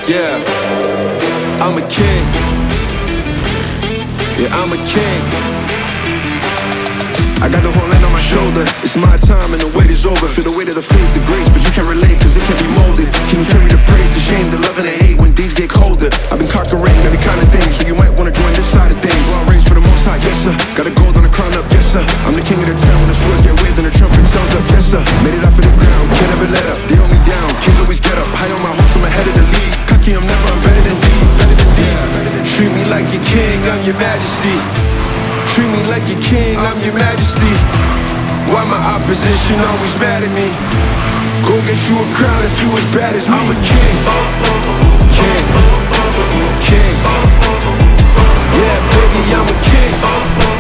Yeah, I'm a king. Yeah, I'm a king. I got the whole land on my shoulder. It's my time and the wait is over. Feel the weight of the faith, the grace, but you can't relate cause it can't be molded. Can you carry the praise, the shame, the love and the hate when days get colder? I've been conquering every kind of thing, so you might wanna join this side of things. Well, I race for the most high, yes sir. Got a gold on the crown up, yes sir. I'm the king of the town when the swords get waved and the trumpet sounds up, yes sir. Made it off of the ground, can't ever let up. They hold me down, kids always get up. High on my horse, I'm ahead of the league. Cocky, I'm never, I'm better than D, better than D. Treat me like your king, I'm your majesty. Treat me like your king, I'm your majesty. Why my opposition always mad at me? Go get you a crown if you as bad as me. I'm a king, king, king. Yeah, baby, I'm a king.